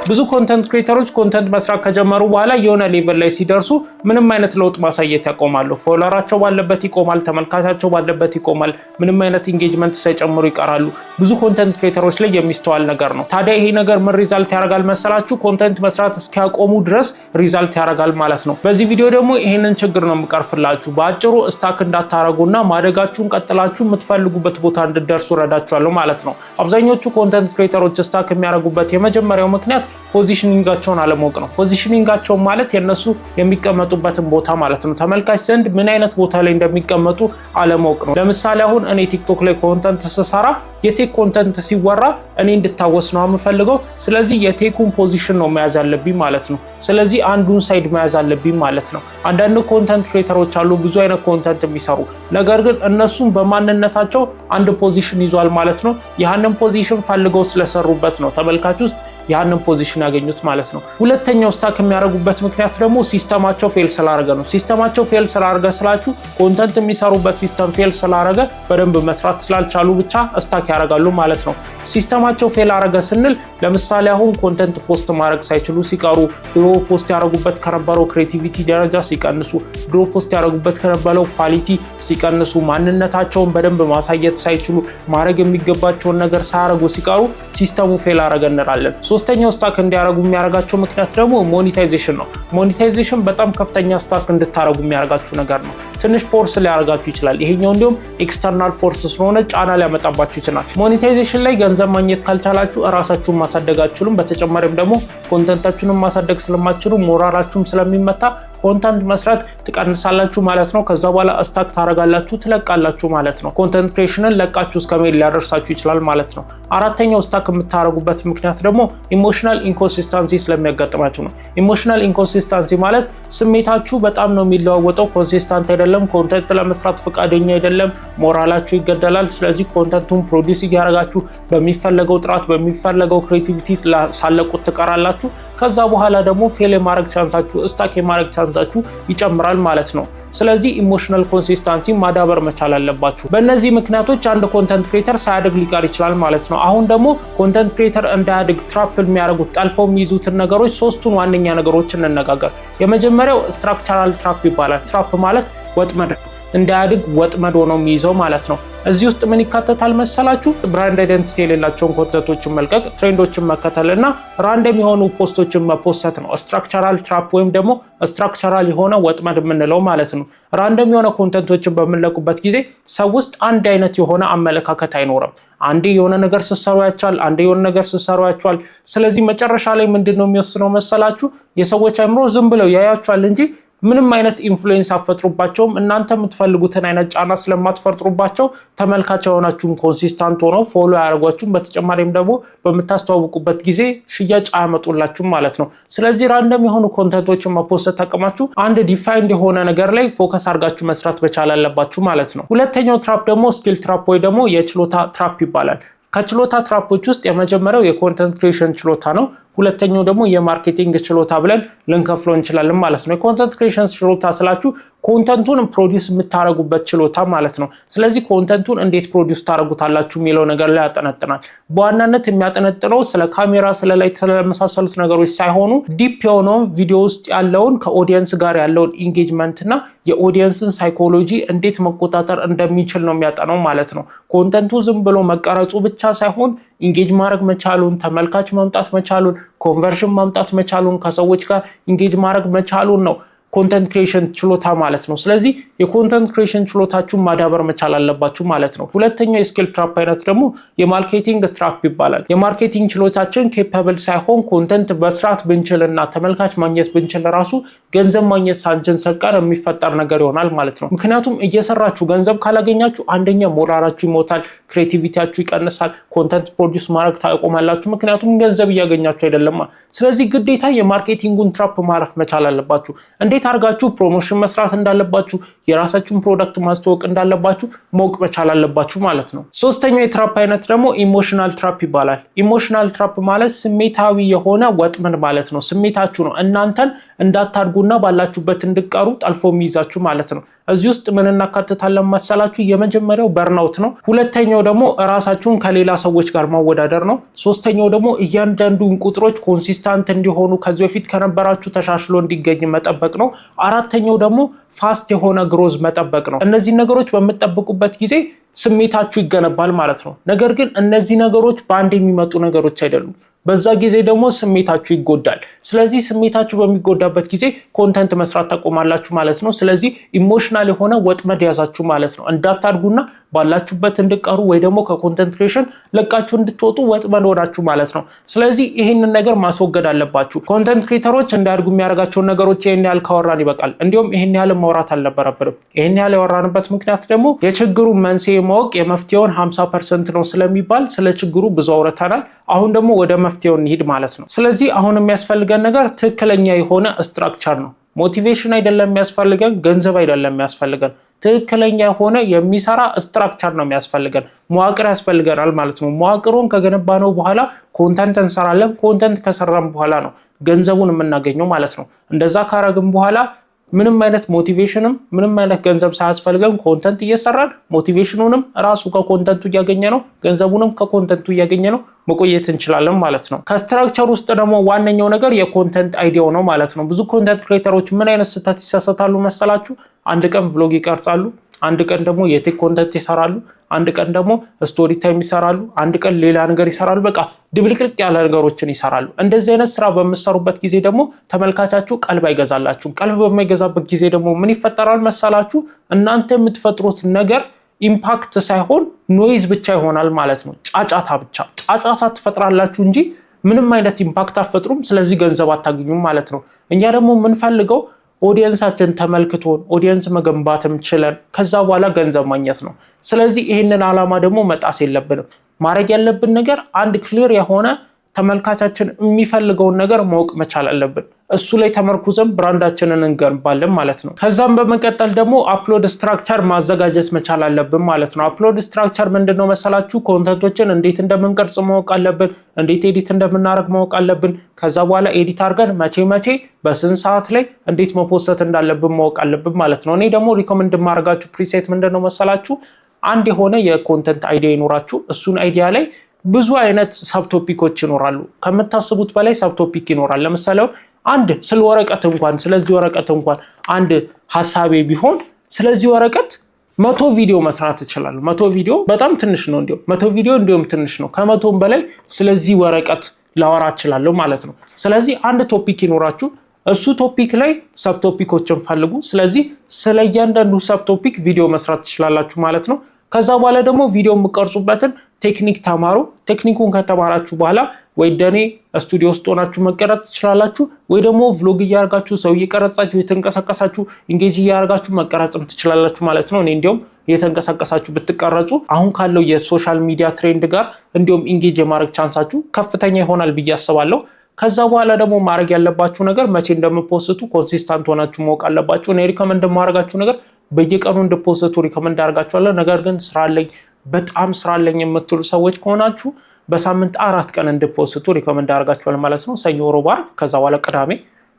ብዙ ኮንተንት ክሬተሮች ኮንተንት መስራት ከጀመሩ በኋላ የሆነ ሌቨል ላይ ሲደርሱ ምንም አይነት ለውጥ ማሳየት ያቆማሉ። ፎሎወራቸው ባለበት ይቆማል፣ ተመልካቻቸው ባለበት ይቆማል፣ ምንም አይነት ኢንጌጅመንት ሳይጨምሩ ይቀራሉ። ብዙ ኮንተንት ክሬተሮች ላይ የሚስተዋል ነገር ነው። ታዲያ ይሄ ነገር ምን ሪዛልት ያደርጋል መሰላችሁ? ኮንተንት መስራት እስኪያቆሙ ድረስ ሪዛልት ያደርጋል ማለት ነው። በዚህ ቪዲዮ ደግሞ ይሄንን ችግር ነው የምቀርፍላችሁ። በአጭሩ ስታክ እንዳታረጉና ማደጋችሁን ቀጥላችሁ የምትፈልጉበት ቦታ እንድትደርሱ ረዳችኋለሁ ማለት ነው። አብዛኞቹ ኮንተንት ክሬተሮች ስታክ የሚያደርጉበት የመጀመሪያው ምክንያት ፖዚሽኒንጋቸውን አለማወቅ ነው። ፖዚሽኒንጋቸው ማለት የነሱ የሚቀመጡበትን ቦታ ማለት ነው። ተመልካች ዘንድ ምን አይነት ቦታ ላይ እንደሚቀመጡ አለማወቅ ነው። ለምሳሌ አሁን እኔ ቲክቶክ ላይ ኮንተንት ስሰራ የቴክ ኮንተንት ሲወራ እኔ እንድታወስ ነው የምፈልገው። ስለዚህ የቴኩን ፖዚሽን ነው መያዝ ያለብኝ ማለት ነው። ስለዚህ አንዱን ሳይድ መያዝ አለብኝ ማለት ነው። አንዳንድ ኮንተንት ክሬተሮች አሉ ብዙ አይነት ኮንተንት የሚሰሩ፣ ነገር ግን እነሱም በማንነታቸው አንድ ፖዚሽን ይዟል ማለት ነው። ያንን ፖዚሽን ፈልገው ስለሰሩበት ነው ተመልካች ውስጥ ያንን ፖዚሽን ያገኙት ማለት ነው። ሁለተኛው ስታክ የሚያደርጉበት ምክንያት ደግሞ ሲስተማቸው ፌል ስላደረገ ነው። ሲስተማቸው ፌል ስላደረገ ስላችሁ ኮንተንት የሚሰሩበት ሲስተም ፌል ስላደረገ በደንብ መስራት ስላልቻሉ ብቻ ስታክ ያደርጋሉ ማለት ነው። ሲስተማቸው ፌል አደረገ ስንል ለምሳሌ አሁን ኮንተንት ፖስት ማድረግ ሳይችሉ ሲቀሩ፣ ድሮ ፖስት ያደረጉበት ከነበረው ክሬቲቪቲ ደረጃ ሲቀንሱ፣ ድሮ ፖስት ያደረጉበት ከነበረው ኳሊቲ ሲቀንሱ፣ ማንነታቸውን በደንብ ማሳየት ሳይችሉ፣ ማድረግ የሚገባቸውን ነገር ሳያደርጉ ሲቀሩ ሲስተሙ ፌል አደረገ እንላለን። ሶስተኛው ስታክ እንዲያደርጉ የሚያደርጋቸው ምክንያት ደግሞ ሞኔታይዜሽን ነው። ሞኔታይዜሽን በጣም ከፍተኛ ስታክ እንድታደርጉ የሚያደርጋችሁ ነገር ነው። ትንሽ ፎርስ ሊያደርጋችሁ ይችላል። ይሄኛው እንዲሁም ኤክስተርናል ፎርስ ስለሆነ ጫና ሊያመጣባችሁ ይችላል። ሞኔታይዜሽን ላይ ገንዘብ ማግኘት ካልቻላችሁ እራሳችሁን ማሳደግ አትችሉም። በተጨማሪም ደግሞ ኮንተንታችሁንም ማሳደግ ስለማትችሉ ሞራላችሁም ስለሚመታ ኮንተንት መስራት ትቀንሳላችሁ ማለት ነው። ከዛ በኋላ ስታክ ታረጋላችሁ፣ ትለቃላችሁ ማለት ነው። ኮንተንት ክሬሽንን ለቃችሁ እስከመሄድ ሊያደርሳችሁ ይችላል ማለት ነው። አራተኛው ስታክ የምታረጉበት ምክንያት ደግሞ ኢሞሽናል ኢንኮንሲስተንሲ ስለሚያጋጥማችሁ ነው። ኢሞሽናል ኢንኮንሲስተንሲ ማለት ስሜታችሁ በጣም ነው የሚለዋወጠው፣ ኮንሲስተንት አይደለም፣ ኮንተንት ለመስራት ፈቃደኛ አይደለም፣ ሞራላችሁ ይገደላል። ስለዚህ ኮንተንቱን ፕሮዲዩስ እያደረጋችሁ በሚፈለገው ጥራት በሚፈለገው ክሬቲቪቲ ሳለቁት ትቀራላችሁ። ከዛ በኋላ ደግሞ ፌል የማድረግ ቻንሳችሁ ስታክ የማድረግ ቻንሳችሁ ይጨምራል ማለት ነው። ስለዚህ ኢሞሽናል ኮንሲስተንሲ ማዳበር መቻል አለባችሁ። በእነዚህ ምክንያቶች አንድ ኮንተንት ክሬተር ሳያድግ ሊቀር ይችላል ማለት ነው። አሁን ደግሞ ኮንተንት ክሬተር እንዳያድግ ትራፕ የሚያደርጉት ጠልፈው የሚይዙትን ነገሮች ሶስቱን ዋነኛ ነገሮች እንነጋገር። የመጀመሪያው ስትራክቸራል ትራፕ ይባላል። ትራፕ ማለት ወጥመድ፣ እንዳያድግ ወጥመድ ሆኖ የሚይዘው ማለት ነው። እዚህ ውስጥ ምን ይካተታል መሰላችሁ? ብራንድ አይደንቲቲ የሌላቸውን ኮንተንቶችን መልቀቅ፣ ትሬንዶችን መከተልና ራንደም የሆኑ ፖስቶችን መፖሰት ነው ስትራክቸራል ትራፕ ወይም ደግሞ ስትራክቸራል የሆነ ወጥመድ የምንለው ማለት ነው። ራንደም የሆነ ኮንተንቶችን በምንለቁበት ጊዜ ሰው ውስጥ አንድ አይነት የሆነ አመለካከት አይኖርም። አንዴ የሆነ ነገር ስትሰሩ ያቻል፣ አንዴ የሆነ ነገር ስትሰሩ ያቻል። ስለዚህ መጨረሻ ላይ ምንድነው የሚወስነው መሰላችሁ? የሰዎች አእምሮ ዝም ብለው ያያቻል እንጂ ምንም አይነት ኢንፍሉዌንስ አፈጥሩባቸውም። እናንተ የምትፈልጉትን አይነት ጫና ስለማትፈጥሩባቸው ተመልካች የሆናችሁም ኮንሲስታንት ሆነው ፎሎ ያደርጓችሁም። በተጨማሪም ደግሞ በምታስተዋውቁበት ጊዜ ሽያጭ አያመጡላችሁም ማለት ነው። ስለዚህ ራንደም የሆኑ ኮንተንቶችን መፖስት ተጠቅማችሁ አንድ ዲፋይንድ የሆነ ነገር ላይ ፎከስ አድርጋችሁ መስራት መቻል አለባችሁ ማለት ነው። ሁለተኛው ትራፕ ደግሞ ስኪል ትራፕ ወይ ደግሞ የችሎታ ትራፕ ይባላል። ከችሎታ ትራፖች ውስጥ የመጀመሪያው የኮንተንት ክሬሽን ችሎታ ነው። ሁለተኛው ደግሞ የማርኬቲንግ ችሎታ ብለን ልንከፍለው እንችላለን ማለት ነው። የኮንተንት ክሬሽን ችሎታ ስላችሁ ኮንተንቱን ፕሮዲዩስ የምታረጉበት ችሎታ ማለት ነው። ስለዚህ ኮንተንቱን እንዴት ፕሮዲዩስ ታረጉታላችሁ የሚለው ነገር ላይ ያጠነጥናል። በዋናነት የሚያጠነጥነው ስለ ካሜራ፣ ስለ ላይት፣ ስለመሳሰሉት ነገሮች ሳይሆኑ ዲፕ የሆነውን ቪዲዮ ውስጥ ያለውን ከኦዲየንስ ጋር ያለውን ኢንጌጅመንት እና የኦዲየንስን ሳይኮሎጂ እንዴት መቆጣጠር እንደሚችል ነው የሚያጠናው ማለት ነው። ኮንተንቱ ዝም ብሎ መቀረጹ ብቻ ሳይሆን ኢንጌጅ ማድረግ መቻሉን፣ ተመልካች ማምጣት መቻሉን፣ ኮንቨርሽን ማምጣት መቻሉን፣ ከሰዎች ጋር ኢንጌጅ ማድረግ መቻሉን ነው ኮንተንት ክሬሽን ችሎታ ማለት ነው። ስለዚህ የኮንተንት ክሬሽን ችሎታችሁን ማዳበር መቻል አለባችሁ ማለት ነው። ሁለተኛው የስኪል ትራፕ አይነት ደግሞ የማርኬቲንግ ትራፕ ይባላል። የማርኬቲንግ ችሎታችን ኬፓብል ሳይሆን ኮንተንት በስርዓት ብንችልና ተመልካች ማግኘት ብንችል ራሱ ገንዘብ ማግኘት ሳንችል ስንቀር የሚፈጠር ነገር ይሆናል ማለት ነው። ምክንያቱም እየሰራችሁ ገንዘብ ካላገኛችሁ አንደኛ ሞራላችሁ ይሞታል፣ ክሬቲቪቲያችሁ ይቀንሳል፣ ኮንተንት ፕሮዲዩስ ማድረግ ታቆማላችሁ። ምክንያቱም ገንዘብ እያገኛችሁ አይደለም። ስለዚህ ግዴታ የማርኬቲንጉን ትራፕ ማረፍ መቻል አለባችሁ። እንዴት አርጋችሁ ፕሮሞሽን መስራት እንዳለባችሁ፣ የራሳችሁን ፕሮዳክት ማስተዋወቅ እንዳለባችሁ ማወቅ መቻል አለባችሁ ማለት ነው። ሶስተኛው የትራፕ አይነት ደግሞ ኢሞሽናል ትራፕ ይባላል። ኢሞሽናል ትራፕ ማለት ስሜታዊ የሆነ ወጥመድ ማለት ነው። ስሜታችሁ ነው እናንተን እንዳታድጉና ባላችሁበት እንድትቀሩ ጠልፎ የሚይዛችሁ ማለት ነው። እዚህ ውስጥ ምን እናካትታለን መሰላችሁ? የመጀመሪያው በርናውት ነው። ሁለተኛው ሁለተኛው ደግሞ ራሳችሁን ከሌላ ሰዎች ጋር ማወዳደር ነው። ሶስተኛው ደግሞ እያንዳንዱን ቁጥሮች ኮንሲስታንት እንዲሆኑ ከዚህ በፊት ከነበራችሁ ተሻሽሎ እንዲገኝ መጠበቅ ነው። አራተኛው ደግሞ ፋስት የሆነ ግሮዝ መጠበቅ ነው። እነዚህ ነገሮች በምትጠብቁበት ጊዜ ስሜታችሁ ይገነባል ማለት ነው። ነገር ግን እነዚህ ነገሮች በአንድ የሚመጡ ነገሮች አይደሉም። በዛ ጊዜ ደግሞ ስሜታችሁ ይጎዳል። ስለዚህ ስሜታችሁ በሚጎዳበት ጊዜ ኮንተንት መስራት ታቆማላችሁ ማለት ነው። ስለዚህ ኢሞሽናል የሆነ ወጥመድ ያዛችሁ ማለት ነው። እንዳታድጉና ባላችሁበት እንድቀሩ ወይ ደግሞ ከኮንተንት ክሬሽን ለቃችሁ እንድትወጡ ወጥመድ ሆናችሁ ማለት ነው። ስለዚህ ይህንን ነገር ማስወገድ አለባችሁ። ኮንተንት ክሬተሮች እንዳያድጉ የሚያደርጋቸውን ነገሮች ይህን ያህል ካወራን ይበቃል። እንዲሁም ይህን ያህል ማውራት አልነበረብንም። ይህን ያህል ያወራንበት ምክንያት ደግሞ የችግሩ መንስኤ ማወቅ የመፍትሄውን 50% ነው ስለሚባል ስለ ችግሩ ብዙ አውርተናል። አሁን ደግሞ ወደ መፍትሄው እንሂድ ማለት ነው። ስለዚህ አሁን የሚያስፈልገን ነገር ትክክለኛ የሆነ ስትራክቸር ነው። ሞቲቬሽን አይደለም የሚያስፈልገን፣ ገንዘብ አይደለም የሚያስፈልገን፣ ትክክለኛ የሆነ የሚሰራ ስትራክቸር ነው የሚያስፈልገን። መዋቅር ያስፈልገናል ማለት ነው። መዋቅሩን ከገነባነው በኋላ ኮንተንት እንሰራለን። ኮንተንት ከሰራን በኋላ ነው ገንዘቡን የምናገኘው ማለት ነው። እንደዛ ካረግን በኋላ ምንም አይነት ሞቲቬሽንም ምንም አይነት ገንዘብ ሳያስፈልገን ኮንተንት እየሰራን ሞቲቬሽኑንም ራሱ ከኮንተንቱ እያገኘ ነው፣ ገንዘቡንም ከኮንተንቱ እያገኘ ነው መቆየት እንችላለን ማለት ነው። ከስትራክቸር ውስጥ ደግሞ ዋነኛው ነገር የኮንተንት አይዲያው ነው ማለት ነው። ብዙ ኮንተንት ክሬተሮች ምን አይነት ስህተት ይሳሳታሉ መሰላችሁ? አንድ ቀን ቭሎግ ይቀርጻሉ፣ አንድ ቀን ደግሞ የቴክ ኮንተንት ይሰራሉ፣ አንድ ቀን ደግሞ ስቶሪ ታይም ይሰራሉ፣ አንድ ቀን ሌላ ነገር ይሰራሉ። በቃ ድብልቅልቅ ያለ ነገሮችን ይሰራሉ። እንደዚህ አይነት ስራ በምትሰሩበት ጊዜ ደግሞ ተመልካቻችሁ ቀልብ አይገዛላችሁም። ቀልብ በማይገዛበት ጊዜ ደግሞ ምን ይፈጠራል መሰላችሁ? እናንተ የምትፈጥሩት ነገር ኢምፓክት ሳይሆን ኖይዝ ብቻ ይሆናል ማለት ነው። ጫጫታ ትፈጥራላችሁ እንጂ ምንም አይነት ኢምፓክት አትፈጥሩም። ስለዚህ ገንዘብ አታገኙም ማለት ነው። እኛ ደግሞ የምንፈልገው ኦዲየንሳችን ተመልክቶን ኦዲየንስ መገንባትም ችለን ከዛ በኋላ ገንዘብ ማግኘት ነው። ስለዚህ ይህንን ዓላማ ደግሞ መጣስ የለብንም። ማድረግ ያለብን ነገር አንድ ክሊር የሆነ ተመልካቻችን የሚፈልገውን ነገር ማወቅ መቻል አለብን። እሱ ላይ ተመርኩዘን ብራንዳችንን እንገንባለን ማለት ነው። ከዛም በመቀጠል ደግሞ አፕሎድ ስትራክቸር ማዘጋጀት መቻል አለብን ማለት ነው። አፕሎድ ስትራክቸር ምንድነው መሰላችሁ? ኮንተንቶችን እንዴት እንደምንቀርጽ ማወቅ አለብን። እንዴት ኤዲት እንደምናደርግ ማወቅ አለብን። ከዛ በኋላ ኤዲት አድርገን መቼ በስንት ሰዓት ላይ እንዴት መፖስት እንዳለብን ማወቅ አለብን ማለት ነው። እኔ ደግሞ ሪኮመንድ ማድረጋችሁ ፕሪሴት ምንድነው መሰላችሁ? አንድ የሆነ የኮንተንት አይዲያ ይኖራችሁ። እሱን አይዲያ ላይ ብዙ አይነት ሰብቶፒኮች ይኖራሉ። ከምታስቡት በላይ ሰብቶፒክ ይኖራል። ለምሳሌ አንድ ስለ ወረቀት እንኳን ስለዚህ ወረቀት እንኳን አንድ ሐሳቤ ቢሆን ስለዚህ ወረቀት 100 ቪዲዮ መስራት ይችላል። 100 ቪዲዮ በጣም ትንሽ ነው። 100 ቪዲዮ እንዲሁም ትንሽ ነው። ከ100ም በላይ ስለዚህ ወረቀት ላወራ እችላለሁ ማለት ነው። ስለዚህ አንድ ቶፒክ ይኖራችሁ። እሱ ቶፒክ ላይ ሰብቶፒኮችን ፈልጉ። ስለዚህ ስለ እያንዳንዱ ሰብቶፒክ ቪዲዮ መስራት ትችላላችሁ ማለት ነው። ከዛ በኋላ ደግሞ ቪዲዮ የምትቀርጹበትን ቴክኒክ ተማሩ። ቴክኒኩን ከተማራችሁ በኋላ ወይ ደኔ ስቱዲዮ ውስጥ ሆናችሁ መቀረጽ ትችላላችሁ፣ ወይ ደግሞ ቭሎግ እያደረጋችሁ ሰው እየቀረጻችሁ የተንቀሳቀሳችሁ ኢንጌጅ እያደረጋችሁ መቀረጽም ትችላላችሁ ማለት ነው። እኔ እንዲያውም እየተንቀሳቀሳችሁ ብትቀረጹ አሁን ካለው የሶሻል ሚዲያ ትሬንድ ጋር እንዲሁም ኢንጌጅ የማድረግ ቻንሳችሁ ከፍተኛ ይሆናል ብዬ አስባለሁ። ከዛ በኋላ ደግሞ ማድረግ ያለባችሁ ነገር መቼ እንደምፖስቱ ኮንሲስታንት ሆናችሁ ማወቅ አለባችሁ። እኔ ሪኮመንድ የማደርጋችሁ ነገር በየቀኑ እንድፖስቱ ሪኮመንድ አደርጋችኋለሁ። ነገር ግን በጣም ስራ አለኝ የምትሉ ሰዎች ከሆናችሁ በሳምንት 4 ቀን እንድፖስቱ ሪኮመንድ አደርጋችኋለሁ ማለት ነው። ሰኞ፣ ሮብ፣ ዓርብ ከዛ በኋላ ቅዳሜ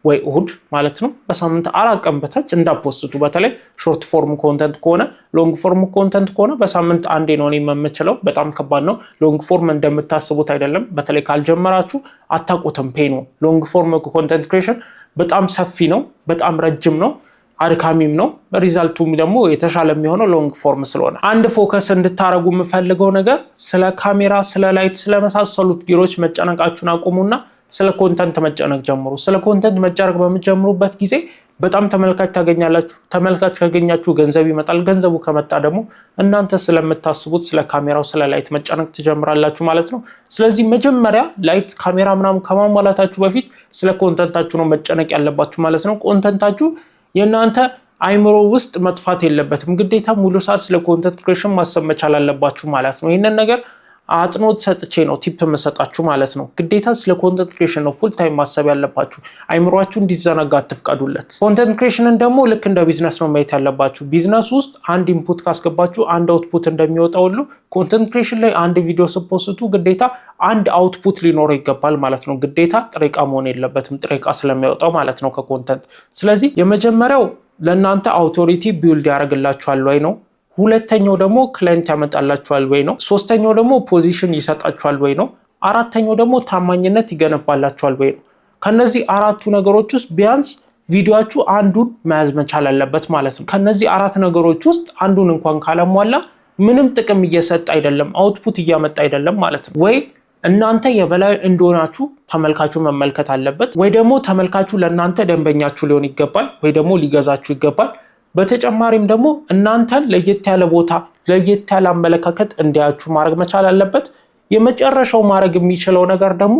ወይ እሁድ ማለት ነው። በሳምንት 4 ቀን በታች እንዳፖስቱ። በተለይ ሾርት ፎርም ኮንተንት ከሆነ፣ ሎንግ ፎርም ኮንተንት ከሆነ በሳምንት አንዴ ነው የምችለው። በጣም ከባድ ነው። ሎንግ ፎርም እንደምታስቡት አይደለም። በተለይ ካልጀመራችሁ አታውቁትም ፔኑ። ሎንግ ፎርም ኮንተንት ክሬሽን በጣም ሰፊ ነው፣ በጣም ረጅም ነው፣ አድካሚም ነው። ሪዛልቱም ደግሞ የተሻለ የሚሆነው ሎንግ ፎርም ስለሆነ አንድ ፎከስ እንድታረጉ የምፈልገው ነገር ስለ ካሜራ፣ ስለ ላይት፣ ስለመሳሰሉት ጊሮች መጨነቃችሁን አቁሙና ስለ ኮንተንት መጨነቅ ጀምሩ። ስለ ኮንተንት መጨነቅ በምትጀምሩበት ጊዜ በጣም ተመልካች ታገኛላችሁ። ተመልካች ካገኛችሁ ገንዘብ ይመጣል። ገንዘቡ ከመጣ ደግሞ እናንተ ስለምታስቡት ስለ ካሜራው፣ ስለ ላይት መጨነቅ ትጀምራላችሁ ማለት ነው። ስለዚህ መጀመሪያ ላይት፣ ካሜራ ምናምን ከማሟላታችሁ በፊት ስለ ኮንተንታችሁ ነው መጨነቅ ያለባችሁ ማለት ነው። ኮንተንታችሁ የእናንተ አይምሮ ውስጥ መጥፋት የለበትም። ግዴታ ሙሉ ሰዓት ስለ ኮንተንት ክሬሽን ማሰብ መቻል አለባችሁ ማለት ነው። ይህንን ነገር አጽንኦት ሰጥቼ ነው ቲፕ የምሰጣችሁ ማለት ነው። ግዴታ ስለ ኮንተንት ክሬሽን ነው ፉል ታይም ማሰብ ያለባችሁ። አይምሯችሁ እንዲዘናጋ አትፍቀዱለት። ኮንተንት ክሬሽንን ደግሞ ልክ እንደ ቢዝነስ ነው ማየት ያለባችሁ። ቢዝነስ ውስጥ አንድ ኢንፑት ካስገባችሁ አንድ አውትፑት እንደሚወጣው ሁሉ ኮንተንት ክሬሽን ላይ አንድ ቪዲዮ ስትፖስቱ ግዴታ አንድ አውትፑት ሊኖረው ይገባል ማለት ነው። ግዴታ ጥሬ ዕቃ መሆን የለበትም፣ ጥሬ ዕቃ ስለሚያወጣው ማለት ነው ከኮንተንት። ስለዚህ የመጀመሪያው ለእናንተ አውቶሪቲ ቢውልድ ያደርግላችኋል ወይ ነው። ሁለተኛው ደግሞ ክላይንት ያመጣላችኋል ወይ ነው። ሶስተኛው ደግሞ ፖዚሽን ይሰጣችኋል ወይ ነው። አራተኛው ደግሞ ታማኝነት ይገነባላችኋል ወይ ነው። ከነዚህ አራቱ ነገሮች ውስጥ ቢያንስ ቪዲዮአችሁ አንዱን መያዝ መቻል አለበት ማለት ነው። ከነዚህ አራት ነገሮች ውስጥ አንዱን እንኳን ካላሟላ ምንም ጥቅም እየሰጠ አይደለም፣ አውትፑት እያመጣ አይደለም ማለት ነው። ወይ እናንተ የበላይ እንደሆናችሁ ተመልካቹ መመልከት አለበት፣ ወይ ደግሞ ተመልካቹ ለእናንተ ደንበኛችሁ ሊሆን ይገባል፣ ወይ ደግሞ ሊገዛችሁ ይገባል። በተጨማሪም ደግሞ እናንተን ለየት ያለ ቦታ ለየት ያለ አመለካከት እንዲያችሁ ማድረግ መቻል አለበት። የመጨረሻው ማድረግ የሚችለው ነገር ደግሞ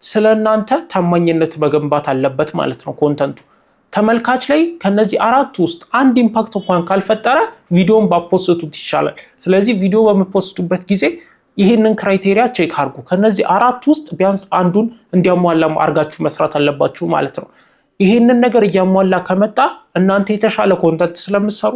ስለ እናንተ ታማኝነት መገንባት አለበት ማለት ነው ኮንተንቱ። ተመልካች ላይ ከነዚህ አራቱ ውስጥ አንድ ኢምፓክት እንኳን ካልፈጠረ ቪዲዮን ባፖስቱት ይሻላል። ስለዚህ ቪዲዮ በመፖስቱበት ጊዜ ይህንን ክራይቴሪያ ቼክ አድርጉ። ከነዚህ አራቱ ውስጥ ቢያንስ አንዱን እንዲያሟላ አድርጋችሁ መስራት አለባችሁ ማለት ነው። ይህንን ነገር እያሟላ ከመጣ እናንተ የተሻለ ኮንተንት ስለምትሰሩ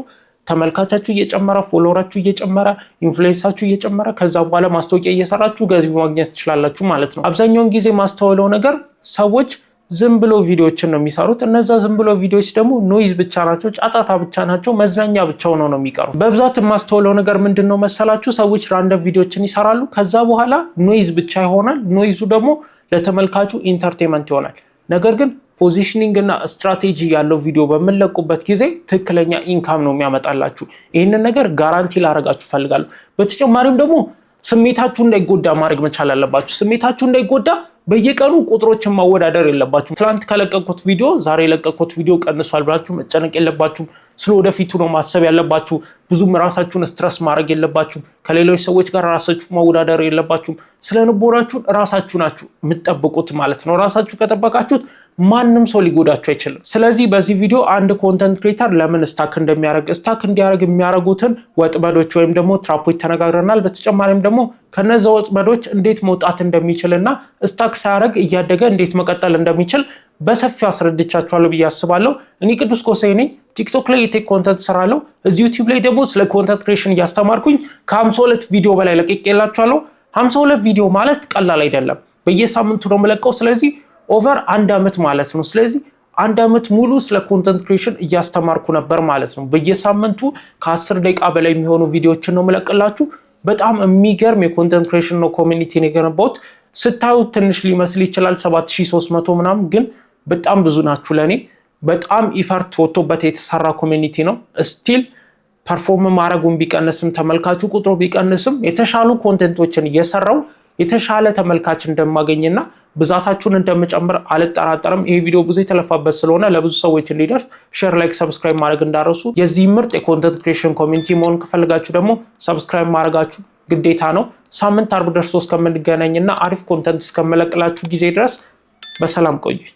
ተመልካቻችሁ እየጨመረ፣ ፎሎወራችሁ እየጨመረ፣ ኢንፍሉዌንሳችሁ እየጨመረ ከዛ በኋላ ማስታወቂያ እየሰራችሁ ገቢ ማግኘት ትችላላችሁ ማለት ነው። አብዛኛውን ጊዜ ማስተዋለው ነገር ሰዎች ዝም ብሎ ቪዲዮዎችን ነው የሚሰሩት። እነዛ ዝም ብሎ ቪዲዮዎች ደግሞ ኖይዝ ብቻ ናቸው፣ ጫጫታ ብቻ ናቸው፣ መዝናኛ ብቻ ሆነው ነው የሚቀሩት። በብዛት የማስተዋለው ነገር ምንድነው መሰላችሁ? ሰዎች ራንደም ቪዲዮዎችን ይሰራሉ፣ ከዛ በኋላ ኖይዝ ብቻ ይሆናል። ኖይዙ ደግሞ ለተመልካቹ ኢንተርቴንመንት ይሆናል። ነገር ግን ፖዚሽኒንግ እና ስትራቴጂ ያለው ቪዲዮ በምንለቁበት ጊዜ ትክክለኛ ኢንካም ነው የሚያመጣላችሁ። ይህንን ነገር ጋራንቲ ላደርጋችሁ ፈልጋለሁ። በተጨማሪም ደግሞ ስሜታችሁ እንዳይጎዳ ማድረግ መቻል አለባችሁ። ስሜታችሁ እንዳይጎዳ በየቀኑ ቁጥሮችን ማወዳደር የለባችሁም። ትላንት ከለቀቁት ቪዲዮ ዛሬ የለቀቁት ቪዲዮ ቀንሷል ብላችሁ መጨነቅ የለባችሁም። ስለወደፊቱ ነው ማሰብ ያለባችሁ። ብዙም ራሳችሁን ስትረስ ማድረግ የለባችሁም። ከሌሎች ሰዎች ጋር ራሳችሁ ማወዳደር የለባችሁም። ስለንቦናችሁን ራሳችሁ ናችሁ የምትጠብቁት ማለት ነው። ራሳችሁ ከጠበቃችሁት ማንም ሰው ሊጎዳችሁ አይችልም። ስለዚህ በዚህ ቪዲዮ አንድ ኮንተንት ክሬተር ለምን ስታክ እንዲያደርግ የሚያደርጉትን ወጥመዶች ወይም ደግሞ ትራፖች ተነጋግረናል። በተጨማሪም ደግሞ ከነዛ ወጥመዶች እንዴት መውጣት እንደሚችልና ስታክ ሳያደርግ እያደገ እንዴት መቀጠል እንደሚችል በሰፊው አስረድቻችኋለሁ ብዬ አስባለሁ። እኔ ቅዱስ ኮሳይ ነኝ። ቲክቶክ ላይ የቴክ ኮንተንት ሰራለሁ። እዚህ ዩቲዩብ ላይ ደግሞ ስለ ኮንተንት ክሬሽን እያስተማርኩኝ ከ52 ቪዲዮ በላይ ለቅቄላችኋለሁ። 52 ቪዲዮ ማለት ቀላል አይደለም። በየሳምንቱ ነው የምለቀው። ስለዚህ ኦቨር 1 ዓመት ማለት ነው። ስለዚህ 1 ዓመት ሙሉ ስለ ኮንተንት ክሬሽን እያስተማርኩ ነበር ማለት ነው። በየሳምንቱ ከ10 ደቂቃ በላይ የሚሆኑ ቪዲዮዎችን ነው የምለቅላችሁ። በጣም የሚገርም የኮንተንት ክሬሽን ነው ኮሚኒቲ ነው የገነባሁት። ስታዩት ትንሽ ሊመስል ይችላል 7300 ምናምን፣ ግን በጣም ብዙ ናችሁ። ለኔ በጣም ኢፈርት ወጥቶበት የተሰራ ኮሚኒቲ ነው። ስቲል ፐርፎርም ማድረጉን ቢቀንስም ተመልካቹ ቁጥሩ ቢቀንስም የተሻሉ ኮንተንቶችን እየሰራው የተሻለ ተመልካች እንደማገኝና ብዛታችሁን እንደምጨምር አልጠራጠርም። ይሄ ቪዲዮ ብዙ የተለፋበት ስለሆነ ለብዙ ሰዎች እንዲደርስ ሼር፣ ላይክ፣ ሰብስክራይብ ማድረግ እንዳረሱ። የዚህ ምርጥ የኮንተንት ክሬሽን ኮሚኒቲ መሆን ከፈልጋችሁ ደግሞ ሰብስክራይብ ማድረጋችሁ ግዴታ ነው። ሳምንት አርብ ደርሶ እስከምንገናኝና አሪፍ ኮንተንት እስከመለቅላችሁ ጊዜ ድረስ በሰላም ቆዩኝ።